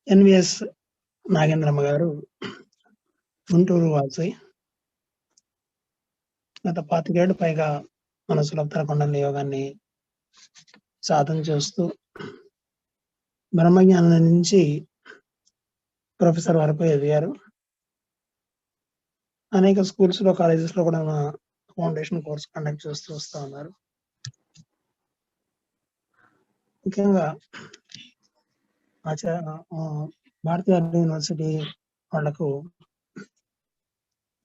NVS Nagendramma గారు గుంటూరు వాసి. గత 25 ఏళ్లు పైగా మన సులభతర యోగాన్ని సాధన చేస్తూ బ్రహ్మజ్ఞానం నుంచి ప్రొఫెసర్ వరకు ఎదిగారు. అనేక స్కూల్స్‌లో, కాలేజెస్‌లో కూడా ఫౌండేషన్ కోర్స్ కండక్ట్ చేస్తూ వస్తా ఉన్నారు. ముఖ్యంగా భారతీయ యూనివర్సిటీ వాళ్ళకు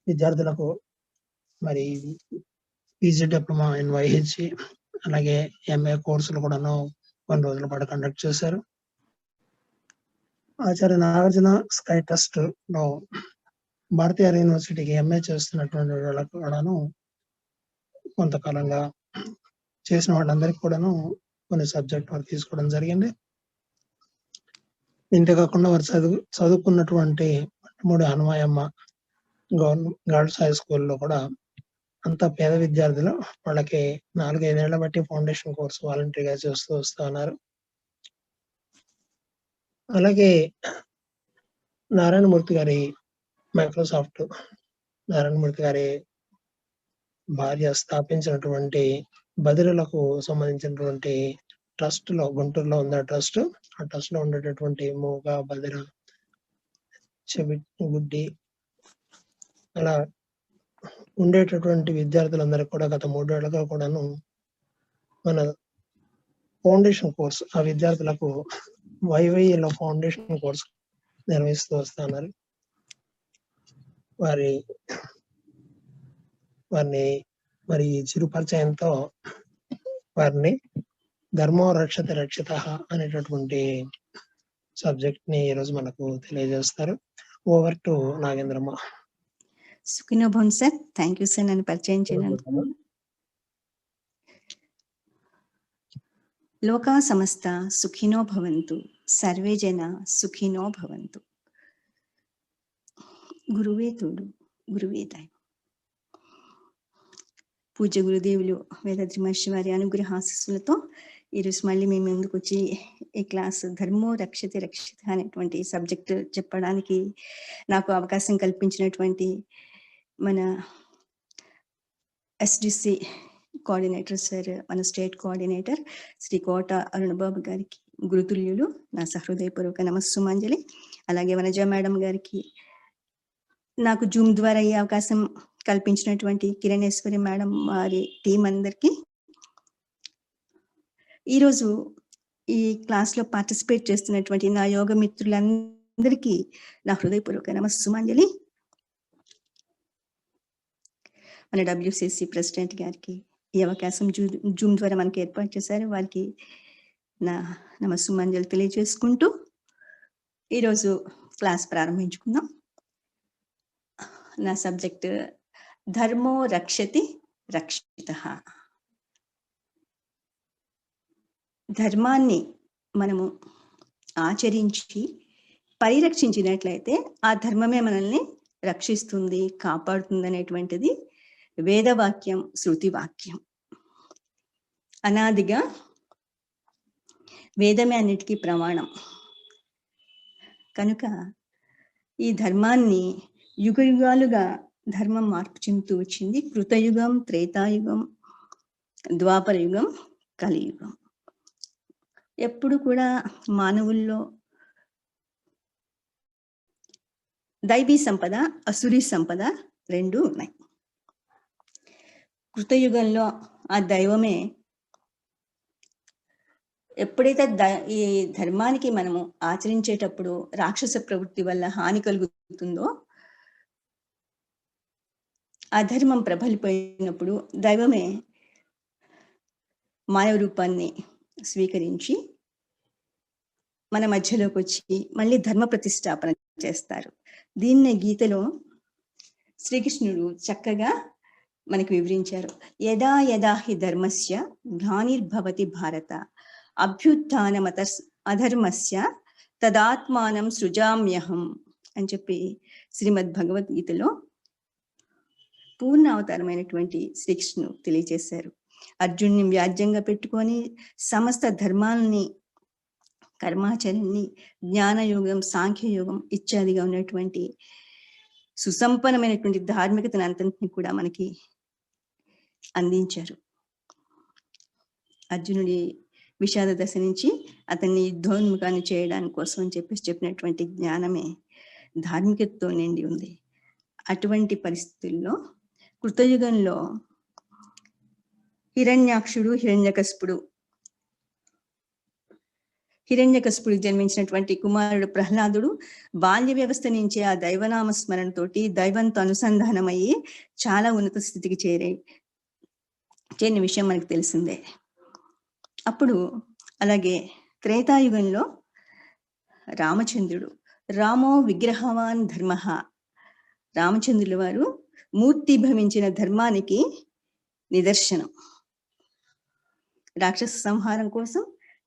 విద్యార్థులకు మరి పీజీ డిప్లొమా ఇన్ వైహెచ్ఈ అలాగే ఎంఏ కోర్సులు కూడాను కొన్ని రోజుల పాటు కండక్ట్ చేశారు. ఆచార్య నాగార్జున స్కై ట్రస్ట్ లో భారతీయ యూనివర్సిటీకి ఎంఏ చేస్తున్నటువంటి వాళ్ళకు కూడాను కొంతకాలంగా చేసిన వాళ్ళందరికీ కూడాను కొన్ని సబ్జెక్ట్ వర్క్ తీసుకోవడం జరిగింది. ఇంతేకాకుండా వారు చదువుకున్నటువంటి మూడు హనుమాయమ్మ గర్ల్స్ హై స్కూల్లో కూడా అంత పేద విద్యార్థులు వాళ్ళకి 4-5 ఏళ్ల బట్టి ఫౌండేషన్ కోర్సు వాలంటరీగా చేస్తూ వస్తూ ఉన్నారు. అలాగే నారాయణమూర్తి గారి మైక్రోసాఫ్ట్ నారాయణమూర్తి గారి భార్య స్థాపించినటువంటి బదిరులకు సంబంధించినటువంటి ట్రస్ట్ లో గుంటూరులో ఉంది ఆ ట్రస్ట్ లో ఉండేటటువంటి మూగ బదిర చెవి గుడ్డి అలా ఉండేటటువంటి విద్యార్థులందరికీ కూడా గత 3 ఏళ్లుగా కూడాను మన ఫౌండేషన్ కోర్స్ ఆ విద్యార్థులకు వైవైలో ఫౌండేషన్ కోర్స్ నిర్వహిస్తూ వస్తున్నారు. వారిని మరి చిరు పరిచయంతో వారిని ధర్మో రక్షతి రక్షిత అనేటటువంటి సబ్జెక్ట్ ని ఈరోజు మనకు తెలియజేస్తారు. Over to Nagendramma. సుఖినో భవంతు సార్. థ్యాంక్ యూ సార్ నన్ను పరిచయం చేయడానికి. లోకా సమస్త సుఖినో భవంతు, సర్వే జన సుఖినో భవంతు. గురువే తోడు, గురువే దైవం. పూజ్య గురుదేవులు వేదాద్రి మహర్షి వారి అనుగ్రహ ఆశీస్సులతో ఈరోజు మళ్ళీ మేము ముందుకు వచ్చి ఈ క్లాస్ ధర్మో రక్షతి రక్షిత అనేటువంటి సబ్జెక్ట్ చెప్పడానికి నాకు అవకాశం కల్పించినటువంటి మన ఎస్డిసి కోఆర్డినేటర్ సార్, మన స్టేట్ కోఆర్డినేటర్ శ్రీ కోట అరుణబాబు గారికి, గురుతుల్యులు నా సహృదయపూర్వక నమస్సుమాంజలి. అలాగే వనజ మేడం గారికి, నాకు జూమ్ ద్వారా ఈ అవకాశం కల్పించినటువంటి కిరణేశ్వరి మేడం వారి టీం అందరికీ, ఈరోజు ఈ క్లాస్లో పార్టిసిపేట్ చేస్తున్నటువంటి నా యోగ మిత్రులందరికీ నా హృదయపూర్వక నమస్సుమాంజలి. మన డబ్ల్యూసిసి ప్రెసిడెంట్ గారికి ఈ అవకాశం జూమ్ ద్వారా మనకి ఏర్పాటు చేశారు, వారికి నా నమస్సుమాంజలి తెలియజేసుకుంటూ ఈరోజు క్లాస్ ప్రారంభించుకుందాం. నా సబ్జెక్ట్ ధర్మో రక్షతి రక్షితః. ధర్మాన్ని మనము ఆచరించి పరిరక్షించినట్లయితే ఆ ధర్మమే మనల్ని రక్షిస్తుంది, కాపాడుతుంది అనేటువంటిది వేదవాక్యం, శృతివాక్యం. అనాదిగా వేదమే అన్నిటికీ ప్రమాణం కనుక ఈ ధర్మాన్ని యుగ యుగాలుగా ధర్మం మార్పు చెందుతూ వచ్చింది. కృతయుగం, త్రేతాయుగం, ద్వాపర యుగం, కలియుగం. ఎప్పుడు కూడా మానవుల్లో దైవీ సంపద, అసురీ సంపద రెండు ఉన్నాయి. కృతయుగంలో ఆ దైవమే ఎప్పుడైతే ఈ ధర్మానికి మనము ఆచరించేటప్పుడు రాక్షస ప్రవృత్తి వల్ల హాని కలుగుతుందో, అధర్మం ప్రబలిపోయినప్పుడు దైవమే మానవ రూపాన్ని స్వీకరించి మన మధ్యలోకి వచ్చి మళ్ళీ ధర్మ ప్రతిష్టాపన చేస్తారు. దీన్నే గీతలో శ్రీకృష్ణుడు చక్కగా మనకు వివరించారు. యదా యదా హి ధర్మస్య గ్లానిర్భవతి భారత అభ్యుత్థానమత అధర్మస్య తదాత్మానం సృజామ్యహం అని చెప్పి శ్రీమద్ భగవద్గీతలో పూర్ణ అవతారమైనటువంటి శ్రీకృష్ణుడు తెలియజేశారు. అర్జున్ని వ్యాజ్యంగా పెట్టుకొని సమస్త ధర్మాలని కర్మాచరణి, జ్ఞానయోగం, సాంఖ్యయోగం ఇత్యాదిగా ఉన్నటువంటి సుసంపన్నమైనటువంటి ధార్మికతను అంతటిని కూడా మనకి అందించారు. అర్జునుడి విషాద దశ నుంచి అతన్ని యుద్ధోన్ముఖాన్ని చేయడానికి కోసం అని చెప్పినటువంటి జ్ఞానమే ధార్మికతతో నిండి ఉంది. అటువంటి పరిస్థితుల్లో కృతయుగంలో హిరణ్యాక్షుడు, హిరణ్యకశిపుడికి జన్మించినటువంటి కుమారుడు ప్రహ్లాదుడు బాల్య వ్యవస్థ నుంచే ఆ దైవనామ స్మరణతోటి దైవంతో అనుసంధానమయ్యి చాలా ఉన్నత స్థితికి చేరిన విషయం మనకు తెలిసిందే. అప్పుడు అలాగే త్రేతాయుగంలో రామచంద్రుడు, రామో విగ్రహవాన్ ధర్మ, రామచంద్రుల వారు మూర్తి భవించిన ధర్మానికి నిదర్శనం. రాక్షస సంహారం కోసం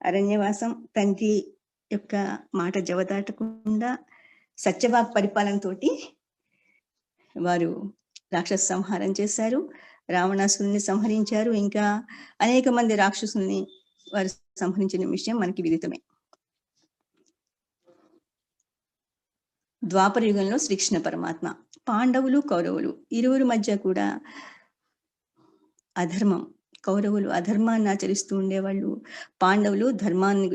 అరణ్యవాసం, తండ్రి యొక్క మాట జవదాటకుండా సత్యవాక్ పరిపాలనతో వారు రాక్షస సంహారం చేశారు, రావణాసురుని సంహరించారు, ఇంకా అనేక మంది రాక్షసుల్ని వారు సంహరించిన విషయం మనకి విదితమే. ద్వాపర యుగంలో శ్రీకృష్ణ పరమాత్మ, పాండవులు, కౌరవులు ఇరువురి మధ్య కూడా అధర్మం, కౌరవులు అధర్మాన్ని ఆచరిస్తూ ఉండేవాళ్ళు, పాండవులు ధర్మాన్ని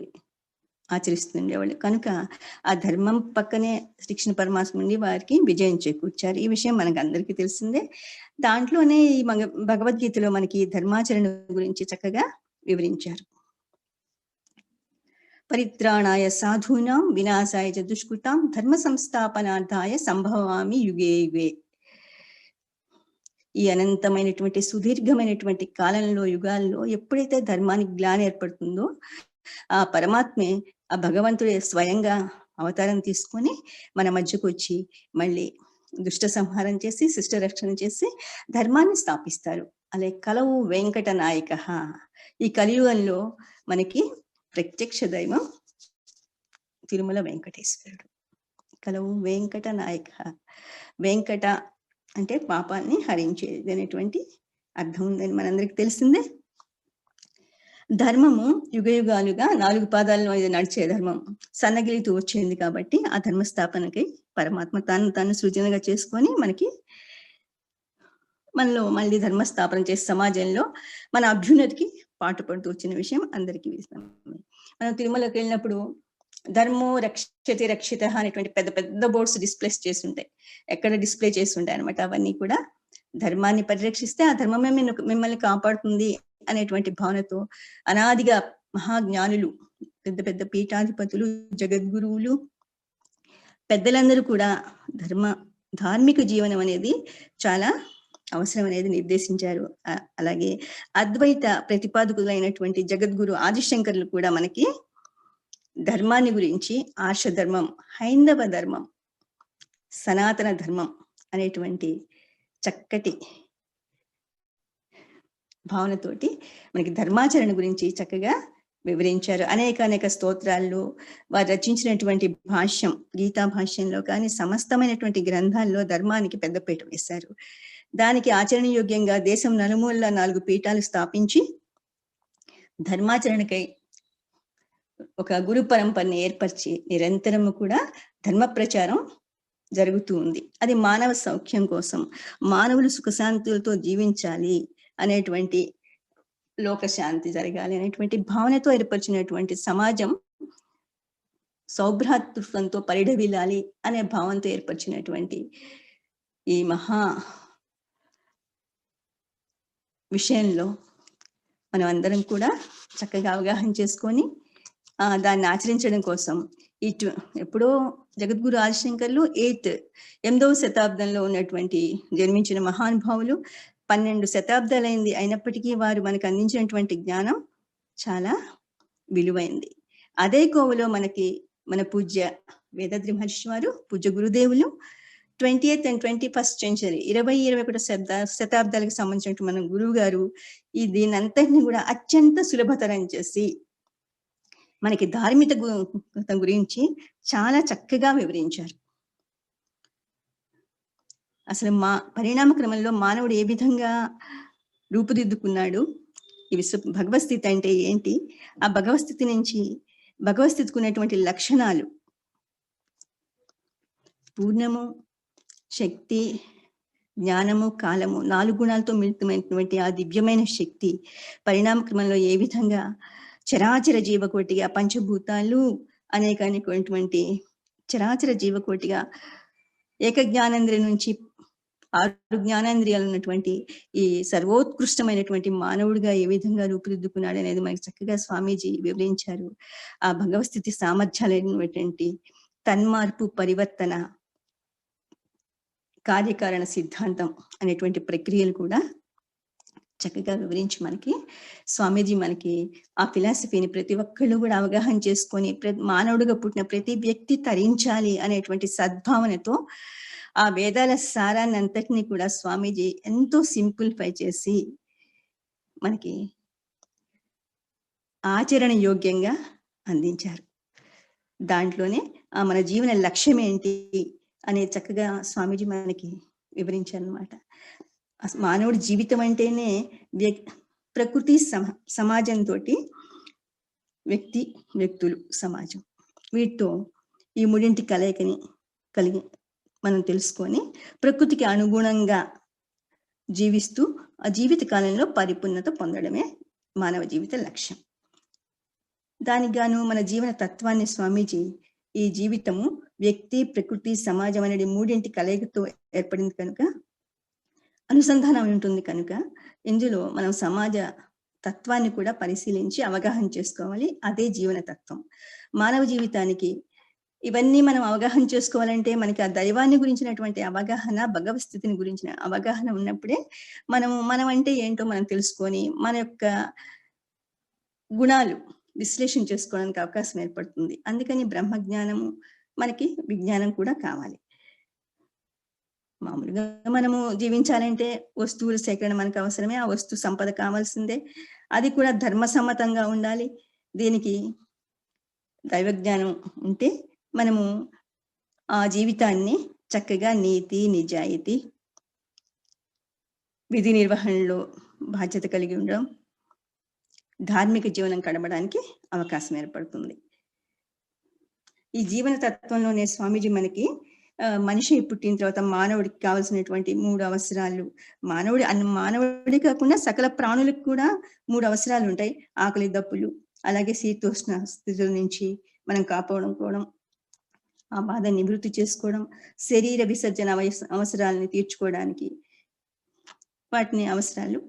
ఆచరిస్తూ ఉండేవాళ్ళు. కనుక ఆ ధర్మం పక్కనే శ్రీకృష్ణ పరమాత్మ నుండి వారికి విజయం చేకూర్చారు. ఈ విషయం మనకు అందరికీ తెలిసిందే. దాంట్లోనే ఈ భగవద్గీతలో మనకి ధర్మాచరణ గురించి చక్కగా వివరించారు. పరిత్రాణాయ సాధూనాం వినాశాయ చ దుష్కృతాం ధర్మ సంస్థాపనార్థాయ సంభవామి యుగే యుగే. ఈ అనంతమైనటువంటి సుదీర్ఘమైనటువంటి కాలంలో, యుగాల్లో ఎప్పుడైతే ధర్మానికి గ్లాని ఏర్పడుతుందో ఆ పరమాత్మే, ఆ భగవంతుడే స్వయంగా అవతారం తీసుకొని మన మధ్యకు వచ్చి మళ్ళీ దుష్ట సంహారం చేసి శిష్ట రక్షణ చేసి ధర్మాన్ని స్థాపిస్తారు. అలాగే కలవు వెంకట నాయక, ఈ కలియుగంలో మనకి ప్రత్యక్ష దైవం తిరుమల వెంకటేశ్వరుడు. కలవు వెంకట నాయక, వెంకట అంటే పాపాన్ని హరించేది అనేటువంటి అర్థం ఉందని మనందరికి తెలిసిందే. ధర్మము యుగ యుగాలుగా 4 పాదాలను ఇది నడిచే ధర్మం సన్నగిలితూ వచ్చింది కాబట్టి ఆ ధర్మ స్థాపనకై పరమాత్మ తాను సృజనగా చేసుకొని మనలో మళ్ళీ ధర్మ స్థాపన చేసే సమాజంలో మన అభ్యున్నతికి పాటుపడుతూ వచ్చిన విషయం అందరికీ విదితమే. మనం తిరుమలకి వెళ్ళినప్పుడు ధర్మో రక్షతి రక్షిత అనేటువంటి పెద్ద పెద్ద బోర్డ్స్ డిస్ప్లేస్ చేస్తుంటాయి, ఎక్కడ డిస్ప్లే చేస్తుంటాయి అనమాట. అవన్నీ కూడా ధర్మాన్ని పరిరక్షిస్తే ఆ ధర్మమే మిమ్మల్ని కాపాడుతుంది అనేటువంటి భావనతో అనాదిగా మహాజ్ఞానులు, పెద్ద పెద్ద పీఠాధిపతులు, జగద్గురువులు, పెద్దలందరూ కూడా ధార్మిక జీవనం అనేది చాలా అవసరం అనేది నిర్దేశించారు. అలాగే అద్వైత ప్రతిపాదకులైనటువంటి జగద్గురు ఆదిశంకర్లు కూడా మనకి ధర్మాన్ని గురించి ఆర్ష ధర్మం, హైందవ ధర్మం, సనాతన ధర్మం అనేటువంటి చక్కటి భావనతోటి మనకి ధర్మాచరణ గురించి చక్కగా వివరించారు. అనేక స్తోత్రాల్లో వారు రచించినటువంటి భాష్యం, గీతా భాష్యంలో కానీ సమస్తమైనటువంటి గ్రంథాల్లో ధర్మానికి పెద్దపీట వేశారు. దానికి ఆచరణ యోగ్యంగా దేశం నలుమూల 4 పీఠాలు స్థాపించి ధర్మాచరణకై ఒక గురు పరంపరని ఏర్పరిచి నిరంతరము కూడా ధర్మ ప్రచారం జరుగుతూ ఉంది. అది మానవ సౌఖ్యం కోసం, మానవులు సుఖశాంతులతో జీవించాలి అనేటువంటి, లోకశాంతి జరగాలి అనేటువంటి భావనతో ఏర్పరిచినటువంటి సమాజం సౌభ్రాతృత్వంతో పరిఢవిల్లాలి అనే భావంతో ఏర్పరిచినటువంటి ఈ మహా విషయంలో మనం అందరం కూడా చక్కగా అవగాహన చేసుకొని దాన్ని ఆచరించడం కోసం ఎప్పుడో జగద్గురు ఆదిశంకర్లు 8వ శతాబ్దంలో ఉన్నటువంటి జన్మించిన మహానుభావులు. 12 శతాబ్దాలైంది అయినప్పటికీ వారు మనకు అందించినటువంటి జ్ఞానం చాలా విలువైంది. అదే కోవలో మన పూజ్య వేదాద్రి మహర్షి వారు, పూజ్య గురుదేవులు 20th and 21st century 20-21 శతాబ్దాలకు సంబంధించిన మన గురువు గారు దీనంతటిని కూడా అత్యంత సులభతరం చేసి మనకి ధార్మికత గురించి చాలా చక్కగా వివరించారు. అసలు పరిణామ క్రమంలో మానవుడు ఏ విధంగా రూపుదిద్దుకున్నాడు, ఈ భగవస్థితి అంటే ఏంటి, ఆ భగవస్థితి నుంచి భగవస్థితికి ఉన్నటువంటి లక్షణాలు పూర్ణము, శక్తి, జ్ఞానము, కాలము 4 గుణాలతో మిళితమైనటువంటి ఆ దివ్యమైన శక్తి పరిణామ క్రమంలో ఏ విధంగా చరాచర జీవకోటిగా పంచభూతాలు అనేకమైనటువంటి చరాచర జీవకోటిగా ఏక జ్ఞానేంద్రియ నుంచి 6 జ్ఞానేంద్రియాలు ఉన్నటువంటి ఈ సర్వోత్కృష్టమైనటువంటి మానవుడిగా ఏ విధంగా రూపుదిద్దుకున్నాడు అనేది మనకి చక్కగా స్వామీజీ వివరించారు. ఆ భగవస్థితి సామర్థ్యాలైనటువంటి తన్మార్పు, పరివర్తన, కార్యకారణ సిద్ధాంతం అనేటువంటి ప్రక్రియలు కూడా చక్కగా వివరించి మనకి స్వామీజీ మనకి ఆ ఫిలాసఫీని ప్రతి ఒక్కళ్ళు కూడా అవగాహన చేసుకొని మానవుడిగా పుట్టిన ప్రతి వ్యక్తి తరించాలి అనేటువంటి సద్భావనతో ఆ వేదాల సారాన్ని అంతటినీ కూడా స్వామీజీ ఎంతో సింప్లిఫై చేసి మనకి ఆచరణ యోగ్యంగా అందించారు. దాంట్లోనే మన జీవన లక్ష్యం ఏంటి అనేది చక్కగా స్వామీజీ మనకి వివరించారనమాట. మానవుడి జీవితం అంటేనే ప్రకృతి సమాజంతో వ్యక్తులు సమాజం వీటితో ఈ మూడింటి కలయికని కలిగి మనం తెలుసుకొని ప్రకృతికి అనుగుణంగా జీవిస్తూ ఆ జీవిత కాలంలో పరిపూర్ణత పొందడమే మానవ జీవిత లక్ష్యం. దానికి గాను మన జీవన తత్వాన్ని స్వామీజీ ఈ జీవితము వ్యక్తి, ప్రకృతి, సమాజం అనేది మూడింటి కలయికతో ఏర్పడింది కనుక అనుసంధానం ఉంటుంది కనుక ఇందులో మనం సమాజ తత్వాన్ని కూడా పరిశీలించి అవగాహన చేసుకోవాలి. అదే జీవన తత్వం. మానవ జీవితానికి ఇవన్నీ మనం అవగాహన చేసుకోవాలంటే మనకి ఆ దైవాన్ని గురించినటువంటి అవగాహన, భగవత్ స్థితిని గురించిన అవగాహన ఉన్నప్పుడే మనం అంటే ఏంటో మనం తెలుసుకొని మన యొక్క గుణాలు విశ్లేషణ చేసుకోవడానికి అవకాశం ఏర్పడుతుంది. అందుకని బ్రహ్మజ్ఞానము మనకి విజ్ఞానం కూడా కావాలి. మామూలుగా మనము జీవించాలంటే వస్తువుల సేకరణ మనకు అవసరమే, ఆ వస్తు సంపద కావాల్సిందే, అది కూడా ధర్మసమ్మతంగా ఉండాలి. దీనికి దైవజ్ఞానం ఉంటే మనము ఆ జీవితాన్ని చక్కగా నీతి, నిజాయితీ, విధి నిర్వహణలో బాధ్యత కలిగి ఉండడం, ధార్మిక జీవనం గడపడానికి అవకాశం ఏర్పడుతుంది. ఈ జీవన తత్వంలోనే స్వామీజీ మనకి మనిషి పుట్టిన తర్వాత మానవుడికి కావాల్సినటువంటి 3 అవసరాలు, మానవుడి కాకుండా సకల ప్రాణులకు కూడా 3 అవసరాలు ఉంటాయి. ఆకలి దప్పులు, అలాగే శీతోష్ణ స్థితుల నుంచి మనం కాపాడుకోవడం, ఆ బాధ నివృత్తి చేసుకోవడం, శరీర విసర్జన అవసరాలని తీర్చుకోవడానికి వాటిని అవసరాలు.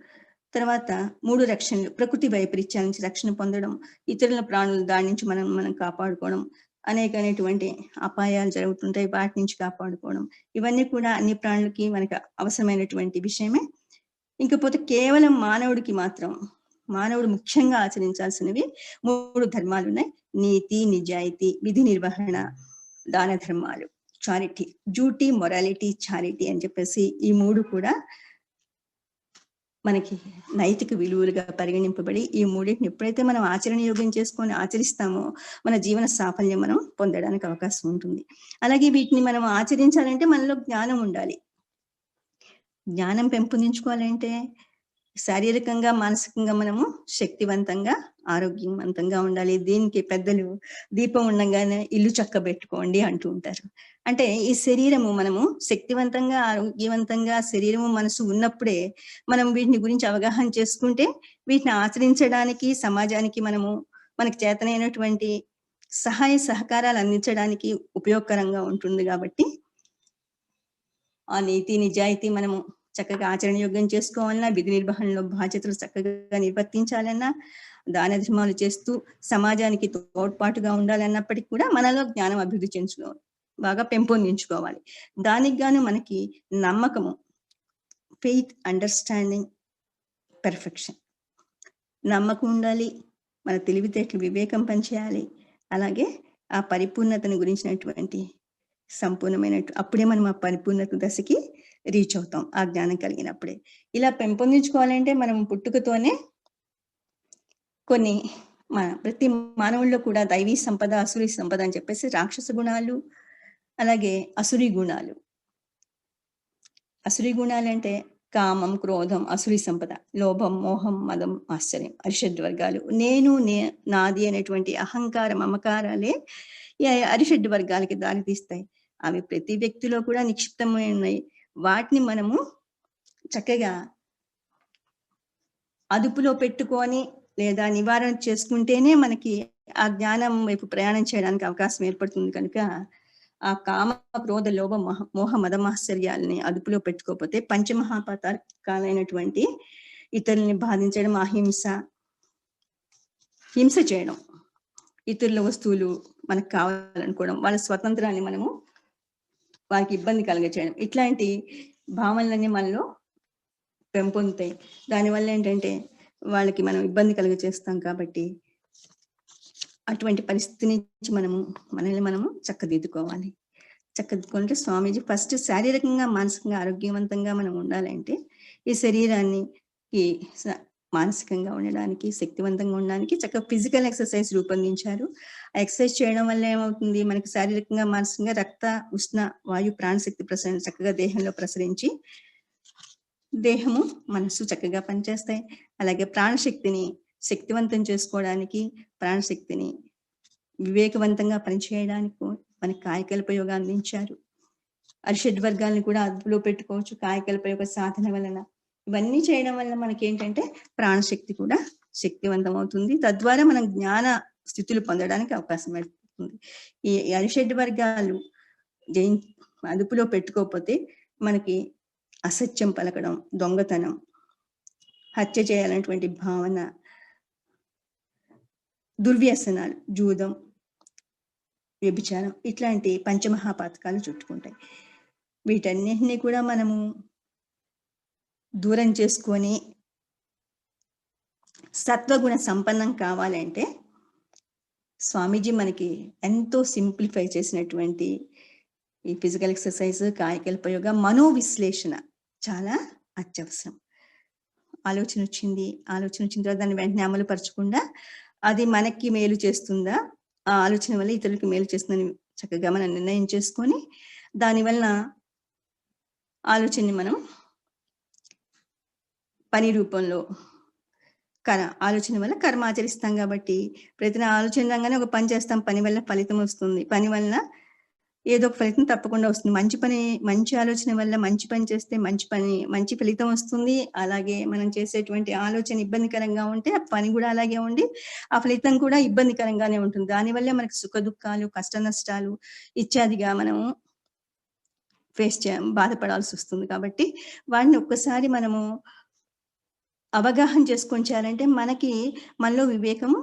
తర్వాత 3 రక్షణలు, ప్రకృతి వైపరీత్యాల నుంచి రక్షణ పొందడం, ఇతరుల ప్రాణులు దాని నుంచి మనం కాపాడుకోవడం, అనేకమైనటువంటి అపాయాలు జరుగుతుంటాయి వాటి నుంచి కాపాడుకోవడం, ఇవన్నీ కూడా అన్ని ప్రాణులకి మనకు అవసరమైనటువంటి విషయమే. ఇంకపోతే కేవలం మానవుడు ముఖ్యంగా ఆచరించాల్సినవి 3 ధర్మాలు ఉన్నాయి. నీతి, నిజాయితీ, విధి నిర్వహణ, దాన ధర్మాలు, చారిటీ, డ్యూటీ, మొరాలిటీ, చారిటీ అని చెప్పేసి ఈ 3 కూడా మనకి నైతిక విలువలుగా పరిగణింపబడి ఈ 3టిని ఎప్పుడైతే మనం ఆచరణ యోగ్యం చేసుకొని ఆచరిస్తామో మన జీవన సాఫల్యం మనం పొందడానికి అవకాశం ఉంటుంది. అలాగే వీటిని మనం ఆచరించాలంటే మనలో జ్ఞానం ఉండాలి. జ్ఞానం పెంపొందించుకోవాలంటే శారీరకంగా, మానసికంగా మనము శక్తివంతంగా, ఆరోగ్యవంతంగా ఉండాలి. దీనికి పెద్దలు దీపం ఉండగానే ఇల్లు చక్కబెట్టుకోండి అంటూ ఉంటారు. అంటే ఈ శరీరము మనము శక్తివంతంగా, ఆరోగ్యవంతంగా శరీరము, మనసు ఉన్నప్పుడే మనం వీటిని గురించి అవగాహన చేసుకుంటే వీటిని ఆచరించడానికి, సమాజానికి మనకి చేతనైనటువంటి సహాయ సహకారాలు అందించడానికి ఉపయోగకరంగా ఉంటుంది. కాబట్టి ఆ నీతి, నిజాయితీ మనము చక్కగా ఆచరణ యోగ్యం చేసుకోవాలన్నా, విధి నిర్వహణలో బాధ్యతలు చక్కగా నిర్వర్తించాలన్నా, దాన ధర్మాలు చేస్తూ సమాజానికి తోడ్పాటుగా ఉండాలన్నప్పటికీ కూడా మనలో జ్ఞానం అభివృద్ధి చెందుకోవాలి, బాగా పెంపొందించుకోవాలి. దానికి గాను మనకి నమ్మకము, ఫెయిత్, అండర్స్టాండింగ్, పెర్ఫెక్షన్, నమ్మకం ఉండాలి. మన తెలివితేటలు, వివేకం పనిచేయాలి. అలాగే ఆ పరిపూర్ణతను గురించినటువంటి అప్పుడే మనం ఆ పరిపూర్ణత దశకి రీచ్ అవుతాం, ఆ జ్ఞానం కలిగినప్పుడే. ఇలా పెంపొందించుకోవాలంటే మనం పుట్టుకతోనే ప్రతి మానవుల్లో కూడా దైవీ సంపద, అసురీ సంపద అని చెప్పేసి రాక్షస గుణాలు, అలాగే అసురీ గుణాలు. అసురీ గుణాలు అంటే కామం, క్రోధం, అసురి సంపద, లోభం, మోహం, మదం, ఆశ్చర్యం, అరిషడ్ వర్గాలు. నాది అనేటువంటి అహంకార మమకారాలే ఈ అరిషడ్ వర్గాలకి దారితీస్తాయి. అవి ప్రతి వ్యక్తిలో కూడా నిక్షిప్తమై ఉన్నాయి. వాటిని మనము చక్కగా అదుపులో పెట్టుకొని లేదా నివారణ చేసుకుంటేనే మనకి ఆ జ్ఞానం వైపు ప్రయాణం చేయడానికి అవకాశం ఏర్పడుతుంది. కనుక ఆ కామ, క్రోధ, లోభ, మోహ, మదమాశ్చర్యాలని అదుపులో పెట్టుకోకపోతే పంచమహాపాతకాలైనటువంటి ఇతరుల్ని బాధించడం, అహింస, హింస చేయడం, ఇతరుల వస్తువులు మనకు కావాలనుకోవడం, వాళ్ళ స్వతంత్రాన్ని మనము వారికి ఇబ్బంది కలగచేయడం, ఇట్లాంటి భావనలన్నీ మనలో పెంపొందుతాయి. దానివల్ల ఏంటంటే వాళ్ళకి మనం ఇబ్బంది కలుగచేస్తాం. కాబట్టి అటువంటి పరిస్థితి నుంచి మనల్ని మనము చక్కదిద్దుకోవాలి. చక్కదిద్దుకోవాలంటే స్వామీజీ ఫస్ట్ శారీరకంగా మానసికంగా ఆరోగ్యవంతంగా మనం ఉండాలంటే ఈ శరీరాన్ని మానసికంగా ఉండడానికి, శక్తివంతంగా ఉండడానికి చక్కగా ఫిజికల్ ఎక్సర్సైజ్ రూపొందించారు. ఆ ఎక్సర్సైజ్ చేయడం వల్ల ఏమవుతుంది, మనకి శారీరకంగా మానసికంగా రక్త, ఉష్ణ, వాయు, ప్రాణశక్తి ప్రసరణ చక్కగా దేహంలో ప్రసరించి దేహము, మనస్సు చక్కగా పనిచేస్తాయి. అలాగే ప్రాణశక్తిని శక్తివంతం చేసుకోవడానికి, ప్రాణశక్తిని వివేకవంతంగా పనిచేయడానికి మనకి కాయకల్ప యోగా అందించారు. అరిషడ్ వర్గాలను కూడా అదుపులో పెట్టుకోవచ్చు కాయకల్ప యోగ సాధన వలన. ఇవన్నీ చేయడం వల్ల మనకి ఏంటంటే ప్రాణశక్తి కూడా శక్తివంతం అవుతుంది. తద్వారా మనం జ్ఞాన స్థితులు పొందడానికి అవకాశం ఏర్పడుతుంది. ఈ అరిషడ్ వర్గాలు అదుపులో పెట్టుకోకపోతే మనకి అసత్యం పలకడం, దొంగతనం, హత్య చేయాలనేటువంటి భావన, దుర్వ్యసనాలు, జూదం, వ్యభిచారం ఇట్లాంటి పంచమహాపాతకాలు చుట్టుకుంటాయి. వీటన్నిటినీ కూడా మనము దూరం చేసుకొని సత్వగుణ సంపన్నం కావాలంటే స్వామీజీ మనకి ఎంతో సింప్లిఫై చేసినటువంటి ఈ ఫిజికల్ ఎక్సర్సైజ్, కాయకల్ప యోగ, మనోవిశ్లేషణ చాలా అత్యవసరం. ఆలోచన వచ్చిన తర్వాత దాన్ని వెంటనే అమలు పరచకుండా అది మనకి మేలు చేస్తుందా, ఆ ఆలోచన వల్ల ఇతరులకి మేలు చేస్తుందని చక్కగా మనం నిర్ణయం చేసుకొని దానివల్ల ఆలోచనని మనం పని రూపంలో ఆలోచన వల్ల కర్మ ఆచరిస్తాం. కాబట్టి ప్రతి ఆలోచన రంగానే ఒక పని చేస్తాం, పని వల్ల ఫలితం వస్తుంది, పని వల్ల ఏదో ఒక ఫలితం తప్పకుండా వస్తుంది. మంచి ఆలోచన వల్ల మంచి పని చేస్తే మంచి ఫలితం వస్తుంది. అలాగే మనం చేసేటువంటి ఆలోచన ఇబ్బందికరంగా ఉంటే ఆ పని కూడా అలాగే ఉండి ఆ ఫలితం కూడా ఇబ్బందికరంగానే ఉంటుంది. దానివల్ల మనకి సుఖ దుఃఖాలు, కష్ట నష్టాలు ఇత్యాదిగా మనము బాధపడాల్సి వస్తుంది. కాబట్టి వాటిని ఒక్కసారి మనము అవగాహన చేసుకొని చేయాలంటే మనలో వివేకము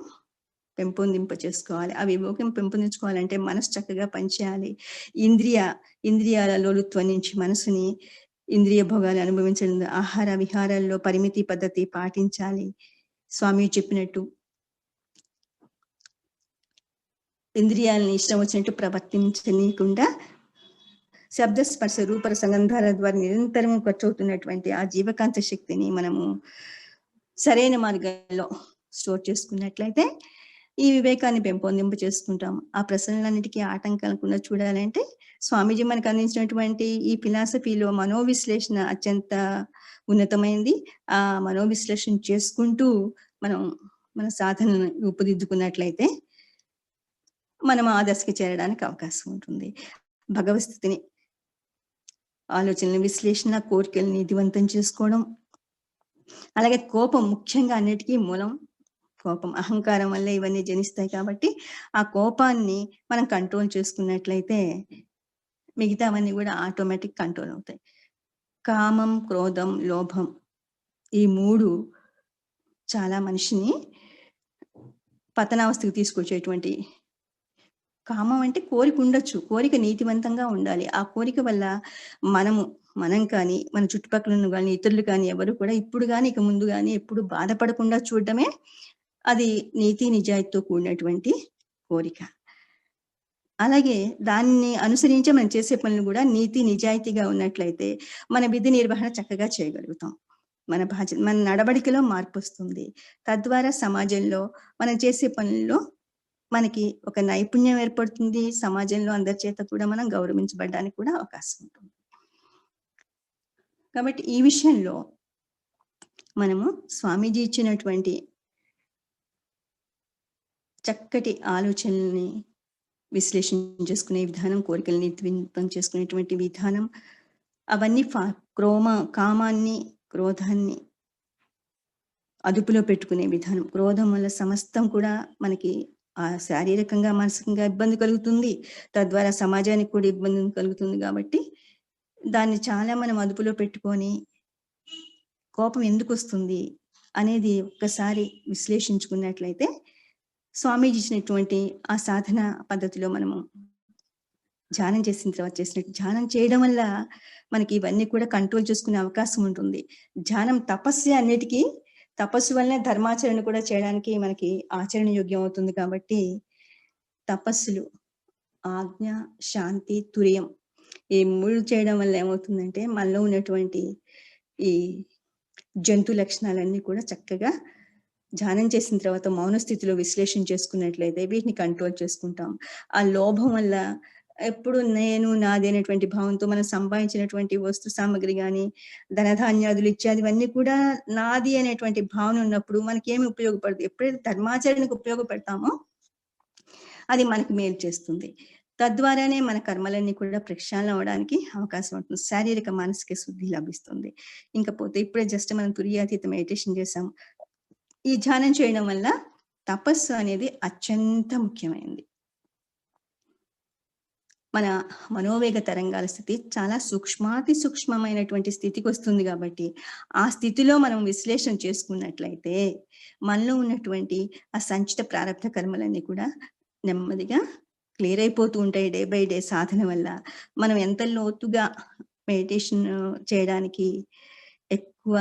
పెంపొందింప చేసుకోవాలి. ఆ వివేకం పెంపొందించుకోవాలంటే మనసు చక్కగా పనిచేయాలి. ఇంద్రియాల లోలుత్వం నుంచి మనసుని ఇంద్రియ భోగాలు అనుభవించడం, ఆహార విహారాల్లో పరిమితి పద్ధతి పాటించాలి. స్వామి చెప్పినట్టు ఇంద్రియాలని ఇష్టం వచ్చినట్టు ప్రవర్తించనీయకుండా శబ్ద స్పర్శ రూప సంగంధాల ద్వారా నిరంతరం ఖర్చవుతున్నటువంటి ఆ జీవకాంత శక్తిని మనము సరైన మార్గంలో స్టోర్ చేసుకున్నట్లయితే ఈ వివేకాన్ని పెంపొందింప చేసుకుంటాం. ఆ ప్రశ్నలన్నిటికీ ఆటంకాలకుండా చూడాలంటే స్వామీజీ మనకు అందించినటువంటి ఈ ఫిలాసఫీలో మనోవిశ్లేషణ అత్యంత ఉన్నతమైంది. ఆ మనోవిశ్లేషణ చేసుకుంటూ మన సాధనను రూపుదిద్దుకున్నట్లయితే మనం ఆ దశకి చేరడానికి అవకాశం ఉంటుంది. భగవస్థితిని, ఆలోచనల విశ్లేషణ, కోరికల్ని నిధివంతం చేసుకోవడం, అలాగే కోపం ముఖ్యంగా అన్నిటికీ మూలం కోపం. అహంకారం వల్ల ఇవన్నీ జనిస్తాయి. కాబట్టి ఆ కోపాన్ని మనం కంట్రోల్ చేసుకున్నట్లయితే మిగతావన్నీ కూడా ఆటోమేటిక్ కంట్రోల్ అవుతాయి. కామం, క్రోధం, లోభం ఈ 3 చాలా మనిషిని పతనావస్థకు తీసుకొచ్చేటువంటి. కామం అంటే కోరిక ఉండొచ్చు, కోరిక నీతివంతంగా ఉండాలి. ఆ కోరిక వల్ల మనం కానీ మన చుట్టుపక్కల కానీ ఇతరులు కానీ ఎవరు కూడా ఇప్పుడు కానీ ఇక ముందు కానీ ఎప్పుడు బాధపడకుండా చూడటమే అది నీతి నిజాయితీతో కూడినటువంటి కోరిక. అలాగే దాన్ని అనుసరించి మనం చేసే పనులు కూడా నీతి నిజాయితీగా ఉన్నట్లయితే మన విధి నిర్వహణ చక్కగా చేయగలుగుతాం. మన నడవడికలో మార్పు వస్తుంది. తద్వారా సమాజంలో మనం చేసే పనుల్లో మనకి ఒక నైపుణ్యం ఏర్పడుతుంది. సమాజంలో అందరి చేత కూడా మనం గౌరవించబడడానికి కూడా అవకాశం ఉంటుంది. కాబట్టి ఈ విషయంలో మనము స్వామీజీ ఇచ్చినటువంటి చక్కటి ఆలోచనల్ని విశ్లేషణ చేసుకునే విధానం, కోరికల్ని నిర్వింపం చేసుకునేటువంటి విధానం, అవన్నీ కామాన్ని, క్రోధాన్ని అదుపులో పెట్టుకునే విధానం. క్రోధం వల్ల సమస్తం కూడా మనకి శారీరకంగా, మానసికంగా ఇబ్బంది కలుగుతుంది. తద్వారా సమాజానికి కూడా ఇబ్బంది కలుగుతుంది. కాబట్టి దాన్ని చాలా మనం అదుపులో పెట్టుకొని కోపం ఎందుకు వస్తుంది అనేది ఒక్కసారి విశ్లేషించుకున్నట్లయితే స్వామీజీ ఇచ్చినటువంటి ఆ సాధన పద్ధతిలో మనము ధ్యానం చేసిన తర్వాత చేసినట్టు ధ్యానం చేయడం వల్ల మనకి ఇవన్నీ కూడా కంట్రోల్ చేసుకునే అవకాశం ఉంటుంది. ధ్యానం అన్నిటికీ తపస్సు వల్లనే ధర్మాచరణ కూడా చేయడానికి మనకి ఆచరణ యోగ్యం అవుతుంది. కాబట్టి తపస్సులు, ఆజ్ఞ, శాంతి, తుర్యం ఈ 3 చేయడం వల్ల ఏమవుతుందంటే మనలో ఉన్నటువంటి ఈ జంతు లక్షణాలన్నీ కూడా చక్కగా ధ్యానం చేసిన తర్వాత మౌన స్థితిలో విశ్లేషణ చేసుకున్నట్లయితే వీటిని కంట్రోల్ చేసుకుంటాం. ఆ లోభం వల్ల ఎప్పుడు నేను, నాది అనేటువంటి భావంతో మనం సంపాదించినటువంటి వస్తు సామగ్రి కానీ, ధనధాన్యాదులు ఇత్యాదివన్నీ కూడా నాది అనేటువంటి భావన ఉన్నప్పుడు మనకి ఏమి ఉపయోగపడదు. ఎప్పుడైతే ధర్మాచరణకు ఉపయోగపెడతామో అది మనకి మేలు చేస్తుంది. తద్వారానే మన కర్మలన్నీ కూడా ప్రక్షాళన అవడానికి అవకాశం ఉంటుంది. శారీరక, మానసిక శుద్ధి లభిస్తుంది. ఇంకపోతే ఇప్పుడే జస్ట్ మనం తుర్యాతీత మెడిటేషన్ చేసాం. ఈ ధ్యానం చేయడం వల్ల తపస్సు అనేది అత్యంత ముఖ్యమైనది. మన మనోవేగ తరంగాల స్థితి చాలా సూక్ష్మాతి సూక్ష్మమైనటువంటి స్థితికి వస్తుంది. కాబట్టి ఆ స్థితిలో మనం విశ్లేషణ చేసుకున్నట్లయితే మనలో ఉన్నటువంటి ఆ సంచిత ప్రారబ్ధ కర్మలన్నీ కూడా నెమ్మదిగా క్లియర్ అయిపోతూ ఉంటాయి. డే బై డే సాధన వల్ల మనం ఎంత లోతుగా మెడిటేషన్ చేయడానికి ఎక్కువ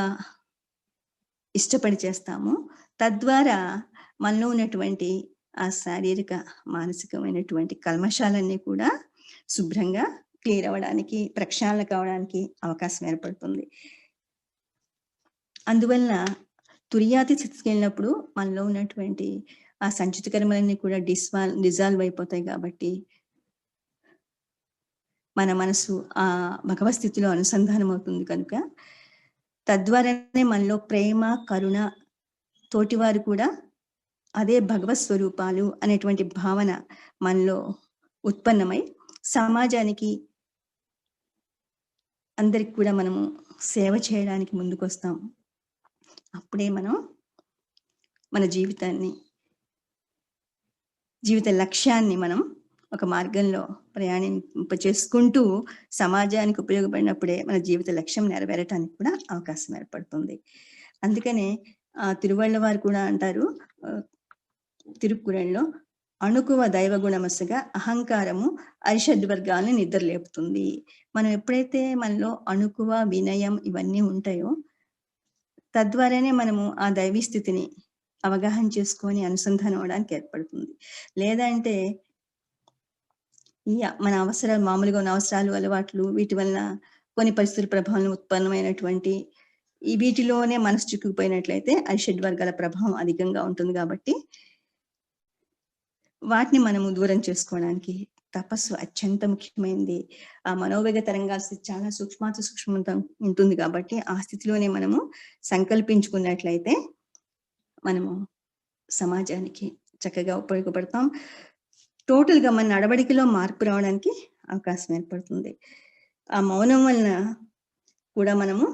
ఇష్టపడి చేస్తామో తద్వారా మనలో ఉన్నటువంటి ఆ శారీరక, మానసికమైనటువంటి కల్మషాలన్నీ కూడా శుభ్రంగా క్లియర్ అవ్వడానికి, ప్రక్షాళన కావడానికి అవకాశం ఏర్పడుతుంది. అందువల్ల తుర్యాతి స్థితికి వెళ్ళినప్పుడు మనలో ఉన్నటువంటి ఆ సంచిత కర్మలన్నీ కూడా డిజాల్వ్ అయిపోతాయి. కాబట్టి మన మనసు ఆ భగవత్ స్థితిలో అనుసంధానం అవుతుంది. కనుక తద్వారానే మనలో ప్రేమ, కరుణ, తోటివారు కూడా అదే భగవత్ స్వరూపాలు అనేటువంటి భావన మనలో ఉత్పన్నమై సమాజానికి, అందరికి కూడా మనము సేవ చేయడానికి ముందుకొస్తాం. అప్పుడే మనం మన జీవిత లక్ష్యాన్ని మనం ఒక మార్గంలో చేసుకుంటూ సమాజానికి ఉపయోగపడినప్పుడే మన జీవిత లక్ష్యం నెరవేరటానికి కూడా అవకాశం ఏర్పడుతుంది. అందుకనే తిరువళ్ళ వారు కూడా అంటారు తిరుక్కురళ్ళలో, అణుకువ దైవగుణమసగా అహంకారము అరిషడ్వర్గాల్ని నిద్రలేపుతుంది. మనం ఎప్పుడైతే మనలో అణుకువ, వినయం ఇవన్నీ ఉంటాయో తద్వారానే మనము ఆ దైవీ స్థితిని అవగాహన చేసుకొని అనుసంధానం అవడానికి ఏర్పడుతుంది. లేదా అంటే మన మామూలుగా ఉన్న అవసరాలు, అలవాట్లు, వీటి వల్ల కొన్ని పరిస్థితుల ప్రభావం ఉత్పన్నమైనటువంటి వీటిలోనే మనసు చిక్కుకుపోయినట్లయితే అరిషడ్వర్గాల ప్రభావం అధికంగా ఉంటుంది. కాబట్టి వాటిని మనము దూరం చేసుకోవడానికి తపస్సు అత్యంత ముఖ్యమైనది. ఆ మనోవేగ తరంగాల స్థితి చాలా సూక్ష్మత ఉంటుంది. కాబట్టి ఆ స్థితిలోనే మనము సంకల్పించుకున్నట్లయితే మనము సమాజానికి చక్కగా ఉపయోగపడతాం. టోటల్గా మన నడవడికలో మార్పు రావడానికి అవకాశం ఏర్పడుతుంది. ఆ మౌనం వలన కూడా మనము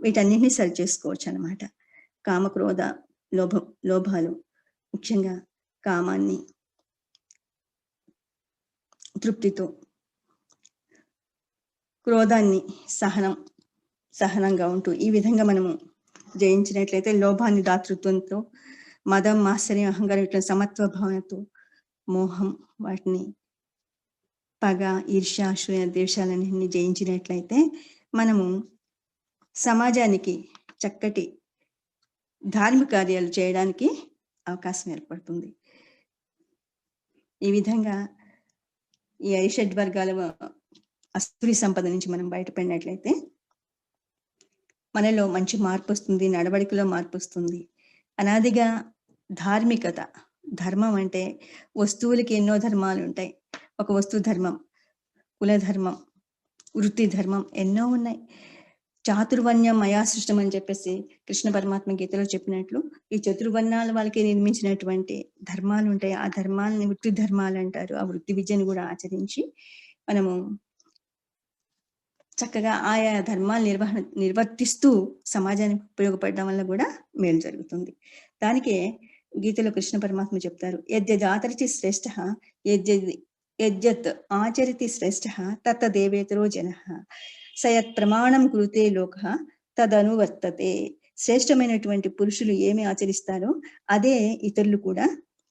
వీటన్నిటిని సరి చేసుకోవచ్చు అన్నమాట. కామ, క్రోధ, లోభాలు, ముఖ్యంగా కామాన్ని తృప్తితో, క్రోధాన్ని సహనంగా ఉంటూ ఈ విధంగా మనము జయించినట్లయితే లోభాన్ని దాతృత్వంతో, మదం, మాత్సర్యం, అహంకారం ఇట్లా సమత్వ భావనతో, మోహం, వాటిని పగ, ఈర్ష్య, అసూయ, ద్వేషాలన్నింటినీ జయించినట్లయితే మనము సమాజానికి చక్కటి ధార్మిక కార్యాలు చేయడానికి అవకాశం ఏర్పడుతుంది. ఈ విధంగా ఈ అరిషడ్వర్గాల అసురీ సంపద నుంచి మనం బయటపడినట్లయితే మనలో మంచి మార్పు వస్తుంది, నడవడికలో మార్పు వస్తుంది. అనాదిగా ధార్మికత, ధర్మం అంటే వస్తువులకి ఎన్నో ధర్మాలు ఉంటాయి. ఒక వస్తు ధర్మం, కుల ధర్మం, వృత్తి ధర్మం ఎన్నో ఉన్నాయి. చాతుర్వర్ణ్యం మయా సృష్టం అని చెప్పేసి కృష్ణ పరమాత్మ గీతలో చెప్పినట్లు ఈ చతుర్వర్ణాల వాళ్ళకి నిర్మించినటువంటి ధర్మాలు ఉంటాయి. ఆ ధర్మాలని వృత్తి ధర్మాలు అంటారు. ఆ వృత్తి విద్యను కూడా ఆచరించి మనము చక్కగా ఆయా ధర్మాలు నిర్వర్తిస్తూ సమాజానికి ఉపయోగపడడం వల్ల కూడా మేలు జరుగుతుంది. దానికే గీతలో కృష్ణ పరమాత్మ చెప్తారు, యద్యదాచరతి శ్రేష్ఠ యద్యత్ ఆచరితి శ్రేష్ఠ తత్తదేవేతరో జనః సయత్ ప్రమాణం కృతే లోకః తదనువర్తతే. శ్రేష్టమైనటువంటి పురుషులు ఏమి ఆచరిస్తారో అదే ఇతరులు కూడా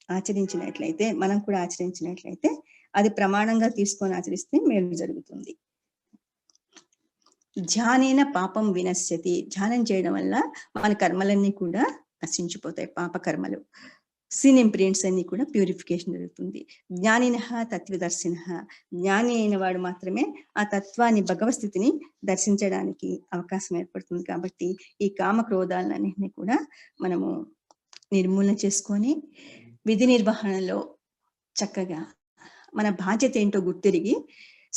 ఆచరించినట్లయితే, మనం కూడా ఆచరించినట్లయితే అది ప్రమాణంగా తీసుకొని ఆచరిస్తే మేలు జరుగుతుంది. ధ్యానేన పాపం వినశ్యతి. ధ్యానం చేయడం వల్ల మన కర్మలన్నీ కూడా నశించిపోతాయి, పాప కర్మలు, సిన్ ఇంప్రింట్స్ అన్ని కూడా ప్యూరిఫికేషన్ జరుగుతుంది. జ్ఞానినః తత్వదర్శినః. జ్ఞాని అయిన వాడు మాత్రమే ఆ తత్వాన్ని, భగవత్ స్థితిని దర్శించడానికి అవకాశం ఏర్పడుతుంది. కాబట్టి ఈ కామ క్రోధాలన్నింటినీ కూడా మనము నిర్మూలన చేసుకొని విధి నిర్వహణలో చక్కగా మన బాధ్యత ఏంటో గుర్తిరిగి,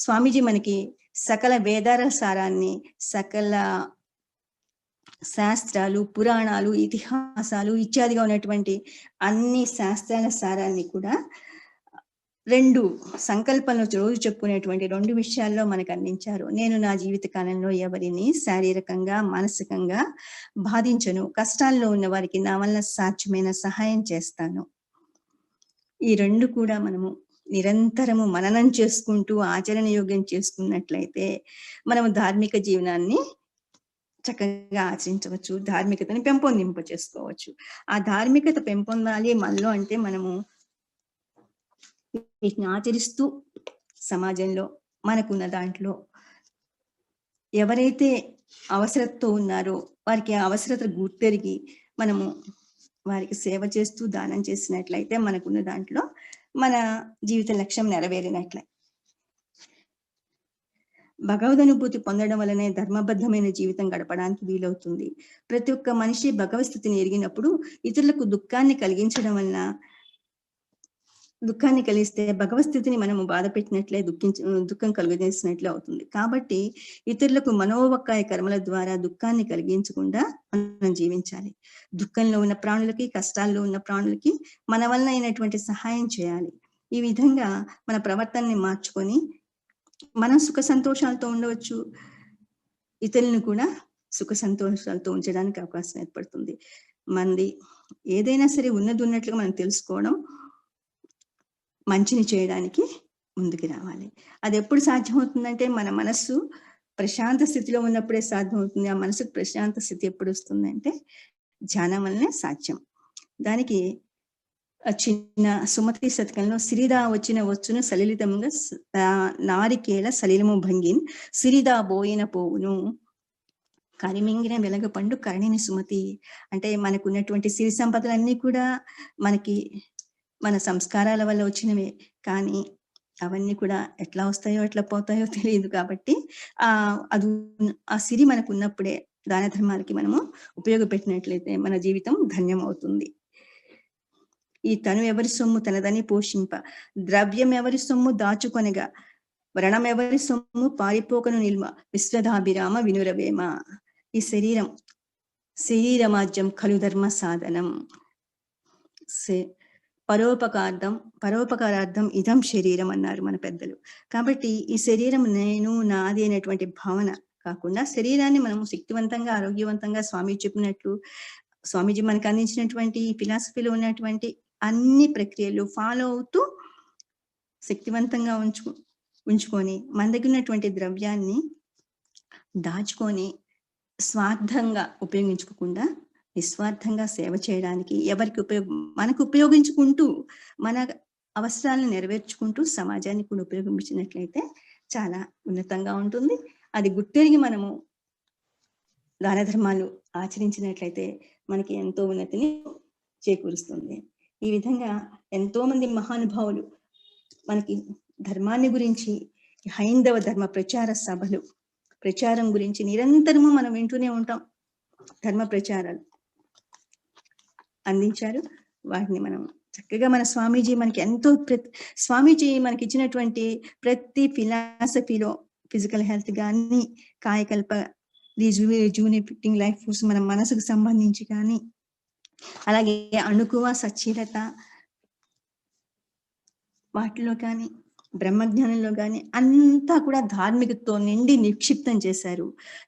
స్వామీజీ మనకి సకల వేదాల సారాన్ని, సకల శాస్త్రాలు, పురాణాలు, ఇతిహాసాలు ఇత్యాదిగా ఉన్నటువంటి అన్ని శాస్త్రాల సారాన్ని కూడా 2 సంకల్పంలో రోజు చెప్పుకునేటువంటి 2 విషయాల్లో మనకు అందించారు. నేను నా జీవిత కాలంలో ఎవరిని శారీరకంగా, మానసికంగా బాధించను. కష్టాల్లో ఉన్న వారికి నా వల్ల సాధ్యమైన సహాయం చేస్తాను. ఈ 2 కూడా మనము నిరంతరము మననం చేసుకుంటూ ఆచరణ యోగ్యం చేసుకున్నట్లయితే మనము ధార్మిక జీవనాన్ని చక్కగా ఆచరించవచ్చు, ధార్మికతని పెంపొందింప చేసుకోవచ్చు. ఆ ధార్మికత పెంపొందాలి మనలో అంటే మనము వీటిని ఆచరిస్తూ సమాజంలో మనకున్న దాంట్లో ఎవరైతే అవసరతతో ఉన్నారో వారికి ఆ అవసరత గుర్తెరిగి మనము వారికి సేవ చేస్తూ దానం చేసినట్లయితే మనకున్న దాంట్లో మన జీవిత లక్ష్యం నెరవేరినట్లే. భగవదనుభూతి పొందడం వల్లనే ధర్మబద్ధమైన జీవితం గడపడానికి వీలవుతుంది. ప్రతి ఒక్క మనిషి భగవత్ స్థితిని ఎరిగినప్పుడు ఇతరులకు దుఃఖాన్ని కలిగిస్తే భగవత్ స్థితిని మనము బాధ పెట్టినట్లే, దుఃఖం కలుగజేసినట్లే అవుతుంది. కాబట్టి ఇతరులకు మనోవక్కాయ కర్మల ద్వారా దుఃఖాన్ని కలిగించకుండా మనం జీవించాలి. దుఃఖంలో ఉన్న ప్రాణులకి, కష్టాల్లో ఉన్న ప్రాణులకి మన వలన అయినటువంటి సహాయం చేయాలి. ఈ విధంగా మన ప్రవర్తనని మార్చుకొని మనం సుఖ సంతోషాలతో ఉండవచ్చు, ఇతరులను కూడా సుఖ సంతోషాలతో ఉంచడానికి అవకాశం ఏర్పడుతుంది. మంది ఏదైనా సరే ఉన్నది ఉన్నట్లుగా మనం తెలుసుకోవడం, మంచిని చేయడానికి ముందుకు రావాలి. అది ఎప్పుడు సాధ్యమవుతుందంటే మన మనస్సు ప్రశాంత స్థితిలో ఉన్నప్పుడే సాధ్యమవుతుంది. ఆ మనసుకు ప్రశాంత స్థితి ఎప్పుడు వస్తుందంటే ధ్యానం వల్లనే సాధ్యం. దానికి చిన్న సుమతి శతకంలో సిరిదా వచ్చును సలిలితంగా నారికేల సలిలము భంగిన్ సిరిదా బోయిన పోవును కరిమింగిన వెలగ పండు కరణిని సుమతి. అంటే మనకున్నటువంటి సిరి సంపదలన్నీ కూడా మనకి మన సంస్కారాల వల్ల వచ్చినవే, కానీ అవన్నీ కూడా ఎట్లా వస్తాయో ఎట్లా పోతాయో తెలియదు. కాబట్టి ఆ సిరి మనకు ఉన్నప్పుడే దాన ధర్మాలకి మనము ఉపయోగపెట్టినట్లయితే మన జీవితం ధన్యం అవుతుంది. ఈ తను ఎవరి సొమ్ము తనదని పోషింప, ద్రవ్యం ఎవరి సొమ్ము దాచుకొనగా, వ్రణం ఎవరి సొమ్ము పారిపోకను నిల్వ, విశ్వదాభిరామ వినురవేమ. ఈ శరీరమాజ్యం ఖలు ధర్మ సాధనం, పరోపకారార్థం ఇదం శరీరం అన్నారు మన పెద్దలు. కాబట్టి ఈ శరీరం నేను, నాది అనేటువంటి భావన కాకుండా శరీరాన్ని మనం శక్తివంతంగా, ఆరోగ్యవంతంగా స్వామి చెప్పినట్లు, స్వామీజీ మనకు అందించినటువంటి ఫిలాసఫీలో ఉన్నటువంటి అన్ని ప్రక్రియలు ఫాలో అవుతూ శక్తివంతంగా ఉంచుకొని మన దగ్గర ఉన్నటువంటి ద్రవ్యాన్ని దాచుకొని స్వార్థంగా ఉపయోగించుకోకుండా నిస్వార్థంగా సేవ చేయడానికి, ఎవరికి మనకు ఉపయోగించుకుంటూ మన అవసరాలను నెరవేర్చుకుంటూ సమాజానికి కూడా ఉపయోగించినట్లయితే చాలా ఉన్నతంగా ఉంటుంది. అది గుర్తెరిగి మనము దాన ధర్మాలు ఆచరించినట్లయితే మనకి ఎంతో ఉన్నతిని చేకూరుస్తుంది. ఈ విధంగా ఎంతో మంది మహానుభావులు మనకి ధర్మాన్ని గురించి, హైందవ ధర్మ ప్రచారం గురించి నిరంతరము మనం వింటూనే ఉంటాం. ధర్మ ప్రచారాలు అందించారు. వాటిని మనం చక్కగా మన స్వామీజీ మనకి ఇచ్చినటువంటి ప్రతి ఫిలాసఫీలో ఫిజికల్ హెల్త్ కానీ, కాయకల్ప రిజువినేటింగ్ లైఫ్ ఫోర్స్ మన మనసుకు సంబంధించి కానీ, అలాగే అణుకువ సచ్చీలత వాటిలో కానీ, బ్రహ్మజ్ఞానంలో కానీ అంతా కూడా ధార్మికతతో నిండి నిక్షిప్తం చేశారు.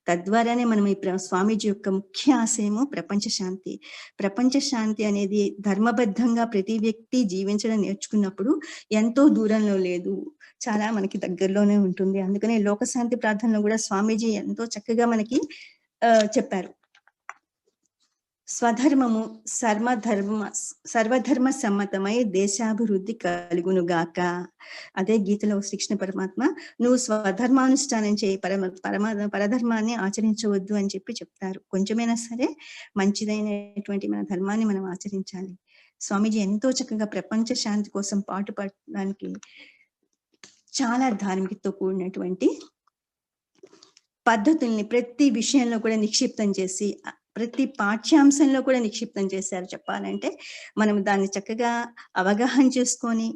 తద్వారానే మనం ఈ స్వామీజీ యొక్క ముఖ్య ఆశయము ప్రపంచ శాంతి. ప్రపంచ శాంతి అనేది ధర్మబద్ధంగా ప్రతి వ్యక్తి జీవించడం నేర్చుకున్నప్పుడు ఎంతో దూరంలో లేదు, చాలా మనకి దగ్గరలోనే ఉంటుంది. అందుకనే లోకశాంతి ప్రార్థనలో కూడా స్వామీజీ ఎంతో చక్కగా మనకి చెప్పారు. స్వధర్మము సర్వధర్మ సమ్మతమై దేశాభివృద్ధి కలుగునుగాక. అదే గీతలో శ్రీకృష్ణ పరమాత్మ నువ్వు స్వధర్మానుష్ఠానం చేయి, పరధర్మాన్ని ఆచరించవద్దు అని చెప్తారు. కొంచెమైనా సరే మంచిదైనటువంటి మన ధర్మాన్ని మనం ఆచరించాలి. స్వామీజీ ఎంతో చక్కగా ప్రపంచ శాంతి కోసం పాటుపడడానికి చాలా ధార్మికతతో కూడినటువంటి పద్ధతుల్ని ప్రతి విషయంలో కూడా నిక్షిప్తం చేసి, ప్రతి పాఠ్యాంశంలో కూడా నిక్షిప్తం చేశారు. చెప్పాలంటే మనం దాన్ని చక్కగా అవగాహన చేసుకొని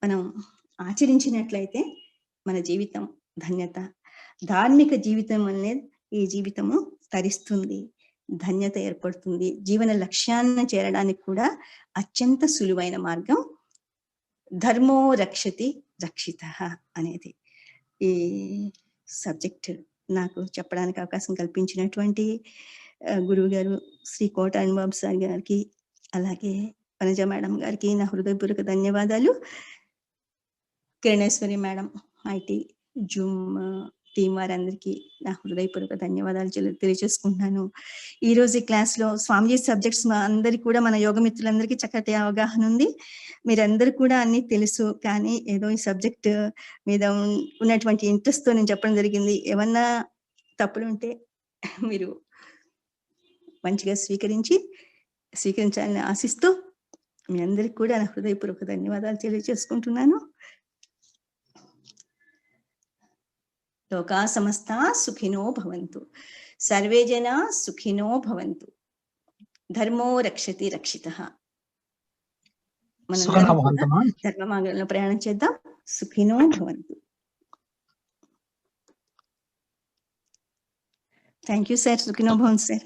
మనం ఆచరించినట్లయితే మన జీవితం ధన్యత, ధార్మిక జీవితం అనేది ఈ జీవితము తరిస్తుంది, ధన్యత ఏర్పడుతుంది. జీవన లక్ష్యాన్ని చేరడానికి కూడా అత్యంత సులువైన మార్గం ధర్మో రక్షతి రక్షితః అనేది. ఈ సబ్జెక్ట్ నాకు చెప్పడానికి అవకాశం కల్పించినటువంటి గురువు గారు శ్రీ కోట అనుబాబు సార్ గారికి, అలాగే వనజ మేడం గారికి నా హృదయపూర్వక ధన్యవాదాలు. కిరణేశ్వరి మేడం, ఐటీ జూమ్ టీం వారందరికీ నా హృదయపూర్వక ధన్యవాదాలు తెలియజేసుకుంటున్నాను. ఈ రోజు ఈ క్లాస్ లో స్వామిజీ సబ్జెక్ట్స్ అందరికి కూడా, మన యోగ మిత్రులందరికీ చక్కటి అవగాహన ఉంది. మీరందరూ కూడా అన్ని తెలుసు, కానీ ఏదో ఈ సబ్జెక్ట్ మీద ఉన్నటువంటి ఇంట్రెస్ట్ తో నేను చెప్పడం జరిగింది. ఏమన్నా తప్పులు ఉంటే మీరు మంచిగా స్వీకరించాలని ఆశిస్తూ మీ అందరికి కూడా నా హృదయపూర్వక ధన్యవాదాలు తెలియజేసుకుంటున్నాను. లోకా సమస్తా సుఖినో భవంతు, సర్వే జనా సుఖినో భవంతు, ధర్మో రక్షతి రక్షితః. మనందరం కూడా ధర్మ మార్గంలో ప్రయాణం చేద్దాం. సుఖినో భవంతు. Thank you sir. సుఖినో భవంతు సార్.